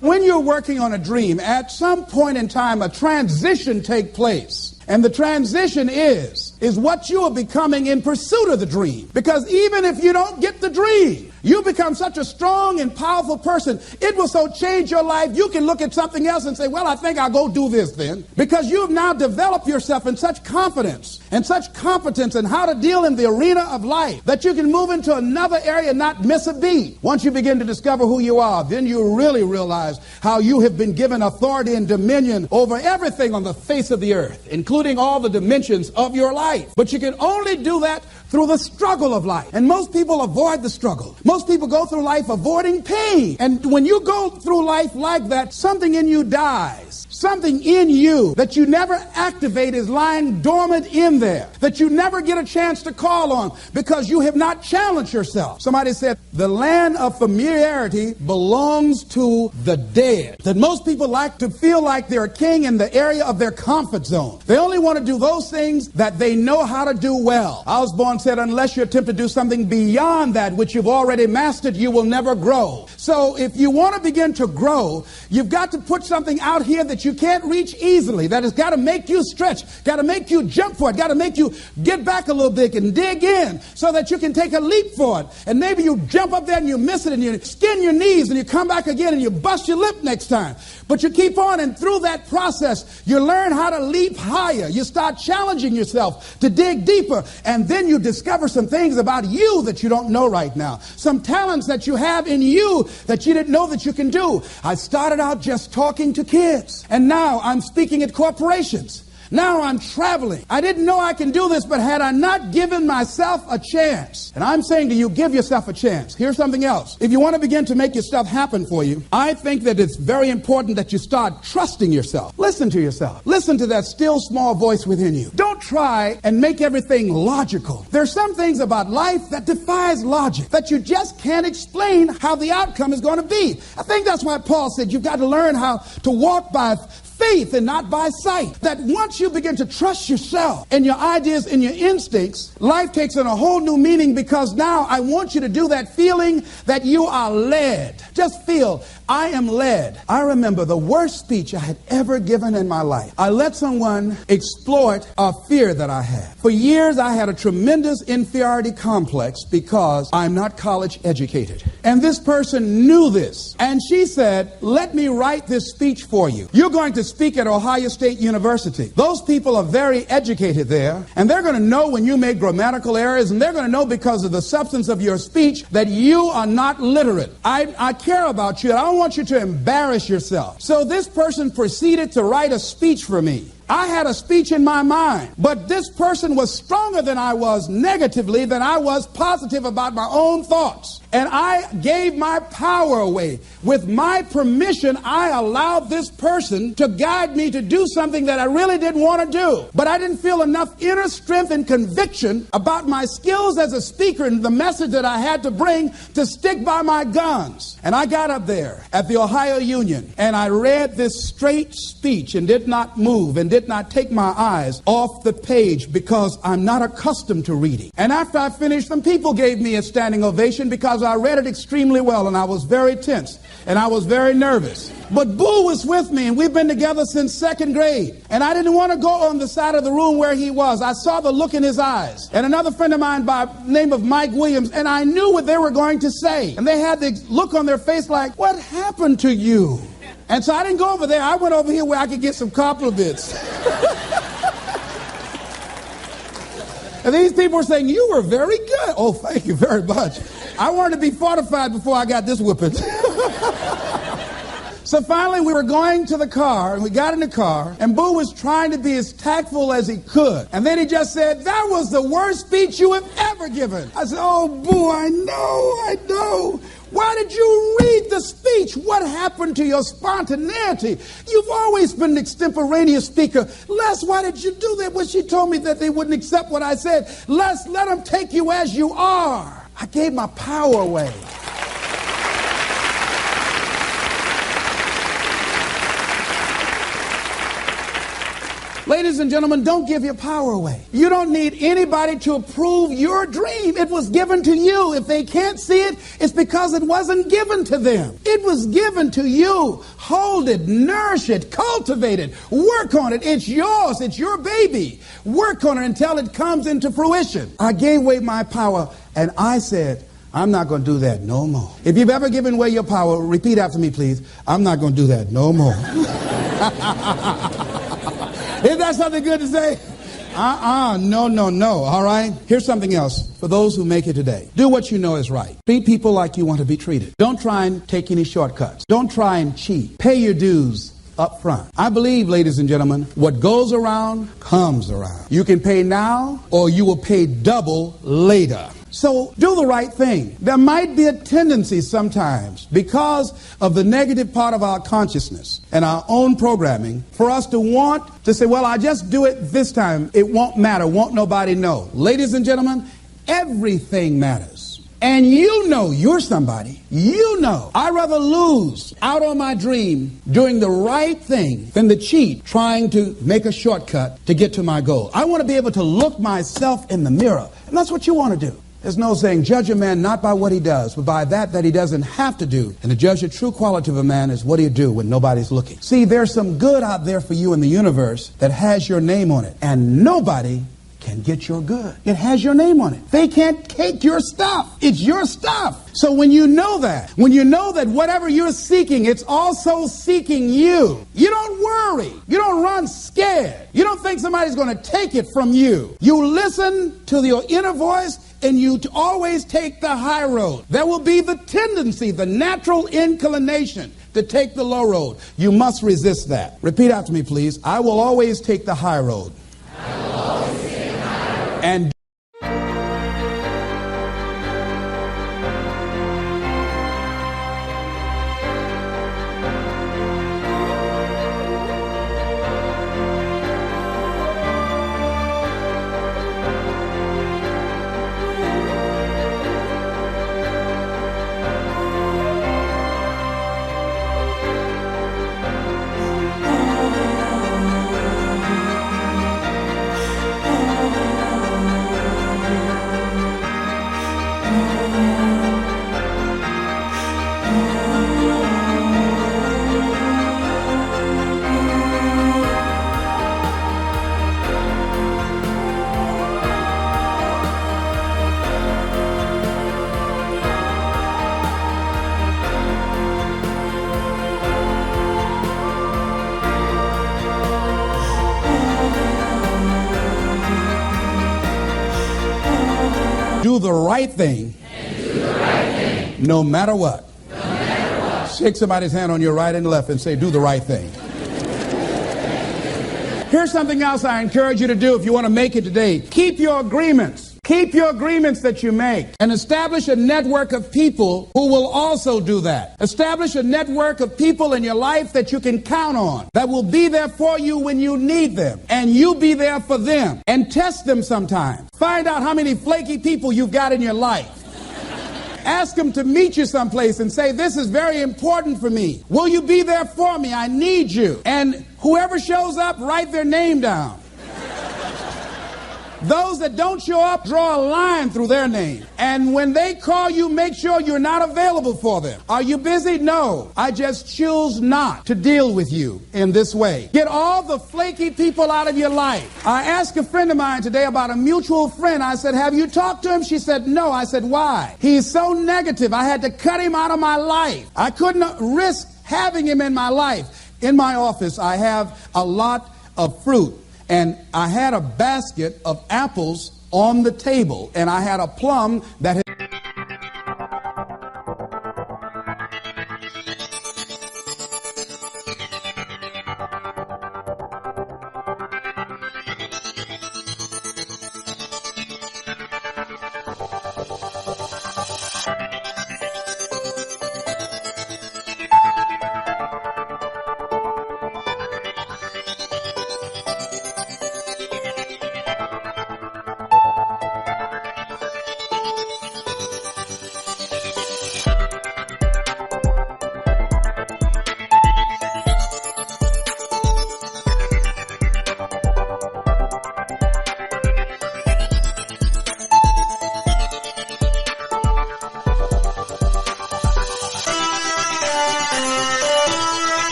When you're working on a dream, at some point in time, a transition takes place. And the transition is what you are becoming in pursuit of the dream. Because even if you don't get the dream, you become such a strong and powerful person. It will so change your life, you can look at something else and say, well, I think I'll go do this then. Because you have now developed yourself in such confidence and such competence in how to deal in the arena of life that you can move into another area and not miss a beat. Once you begin to discover who you are, then you really realize how you have been given authority and dominion over everything on the face of the earth, including all the dimensions of your life. But you can only do that through the struggle of life. And most people avoid the struggle. Most people go through life avoiding pain. And when you go through life like that, something in you dies. Something in you that you never activate is lying dormant in there, that you never get a chance to call on because you have not challenged yourself. Somebody said, the land of familiarity belongs to the dead. That most people like to feel like they're a king in the area of their comfort zone. They only want to do those things that they know how to do well. Osborne said, unless you attempt to do something beyond that which you've already mastered, you will never grow. So if you want to begin to grow, you've got to put something out here that you can't reach easily, that has got to make you stretch, got to make you jump for it, got to make you get back a little bit and dig in so that you can take a leap for it. And maybe you jump up there and you miss it and you skin your knees and you come back again and you bust your lip next time. But you keep on, and through that process, you learn how to leap higher. You start challenging yourself to dig deeper, and then you discover some things about you that you don't know right now. Some talents that you have in you that you didn't know that you can do. I started out just talking to kids, and now I'm speaking at corporations. Now I'm traveling. I didn't know I can do this, but had I not given myself a chance, and I'm saying to you, give yourself a chance. Here's something else. If you want to begin to make your stuff happen for you, I think that it's very important that you start trusting yourself. Listen to yourself. Listen to that still small voice within you. Don't try and make everything logical. There's some things about life that defies logic, that you just can't explain how the outcome is going to be. I think that's why Paul said you've got to learn how to walk by faith and not by sight. That once you begin to trust yourself and your ideas and your instincts, life takes on a whole new meaning, because now I want you to do that feeling that you are led. Just feel, I am led. I remember the worst speech I had ever given in my life. I let someone exploit a fear that I had. For years I had a tremendous inferiority complex because I'm not college educated. And this person knew this. And she said, let me write this speech for you. You're going to speak at Ohio State University. Those people are very educated there, and they're going to know when you make grammatical errors, and they're going to know because of the substance of your speech that you are not literate. I care about you, and I don't want you to embarrass yourself. So this person proceeded to write a speech for me. I had a speech in my mind, but this person was stronger than I was negatively than I was positive about my own thoughts. And I gave my power away. With my permission, I allowed this person to guide me to do something that I really didn't want to do. But I didn't feel enough inner strength and conviction about my skills as a speaker and the message that I had to bring to stick by my guns. And I got up there at the Ohio Union, and I read this straight speech and did not move and did not take my eyes off the page, because I'm not accustomed to reading. And after I finished, some people gave me a standing ovation because I read it extremely well, and I was very tense and I was very nervous. But Boo was with me, and we've been together since second grade. And I didn't want to go on the side of the room where he was. I saw the look in his eyes. And another friend of mine by the name of Mike Williams, and I knew what they were going to say. And they had the look on their face like, what happened to you? And so I didn't go over there. I went over here where I could get some compliments. And these people were saying, you were very good. Oh, thank you very much. I wanted to be fortified before I got this whipping. So finally we were going to the car, and we got in the car, and Boo was trying to be as tactful as he could. And then he just said, that was the worst speech you have ever given. I said, oh, Boo, I know. Why did you read the speech? What happened to your spontaneity? You've always been an extemporaneous speaker. Les, why did you do that? When she told me that they wouldn't accept what I said, Les, let them take you as you are. I gave my power away. Ladies and gentlemen, don't give your power away. You don't need anybody to approve your dream. It was given to you. If they can't see it, it's because it wasn't given to them. It was given to you. Hold it, nourish it, cultivate it, work on it. It's yours. It's your baby. Work on it until it comes into fruition. I gave away my power, and I said, I'm not going to do that no more. If you've ever given away your power, repeat after me, please. I'm not going to do that no more. Isn't that something good to say? No. All right? Here's something else for those who make it today. Do what you know is right. Treat people like you want to be treated. Don't try and take any shortcuts. Don't try and cheat. Pay your dues up front. I believe, ladies and gentlemen, what goes around comes around. You can pay now or you will pay double later. So do the right thing. There might be a tendency sometimes, because of the negative part of our consciousness and our own programming, for us to want to say, well, I just do it this time. It won't matter. Won't nobody know. Ladies and gentlemen, everything matters. And you know you're somebody. You know. I'd rather lose out on my dream doing the right thing than to cheat trying to make a shortcut to get to my goal. I want to be able to look myself in the mirror. And that's what you want to do. There's no saying, judge a man not by what he does, but by that he doesn't have to do. And to judge the true quality of a man is what do you do when nobody's looking. See, there's some good out there for you in the universe that has your name on it. And nobody can get your good. It has your name on it. They can't take your stuff. It's your stuff. So when you know that whatever you're seeking, it's also seeking you. You don't worry. You don't run scared. You don't think somebody's going to take it from you. You listen to your inner voice and you always take the high road. There will be the tendency, the natural inclination to take the low road. You must resist that. Repeat after me, please. I will always take the high road. I will always take the high road. And do the right thing, no matter what. Shake somebody's hand on your right and left and say, do the right thing. Here's something else I encourage you to do if you want to make it today. Keep your agreements. Keep your agreements that you make and establish a network of people who will also do that. Establish a network of people in your life that you can count on, that will be there for you when you need them, and you be there for them. And test them sometime. Find out how many flaky people you've got in your life. Ask them to meet you someplace and say, this is very important for me. Will you be there for me? I need you. And whoever shows up, write their name down. Those that don't show up, draw a line through their name. And when they call you, make sure you're not available for them. Are you busy? No. I just choose not to deal with you in this way. Get all the flaky people out of your life. I asked a friend of mine today about a mutual friend. I said, have you talked to him? She said, no. I said, why? He's so negative. I had to cut him out of my life. I couldn't risk having him in my life. In my office, I have a lot of fruit. And I had a basket of apples on the table, and I had a plum that had...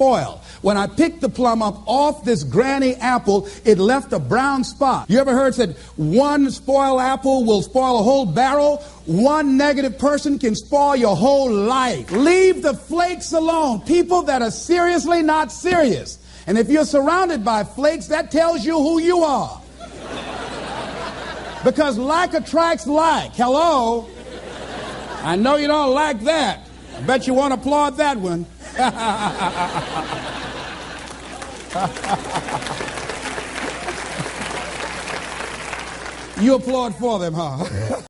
spoil. When I picked the plum up off this granny apple, it left a brown spot. You ever heard said one spoiled apple will spoil a whole barrel? One negative person can spoil your whole life. Leave the flakes alone. People that are seriously not serious. And if you're surrounded by flakes, that tells you who you are. Because like attracts like. Hello? I know you don't like that. I bet you won't applaud that one. You applaud for them, huh?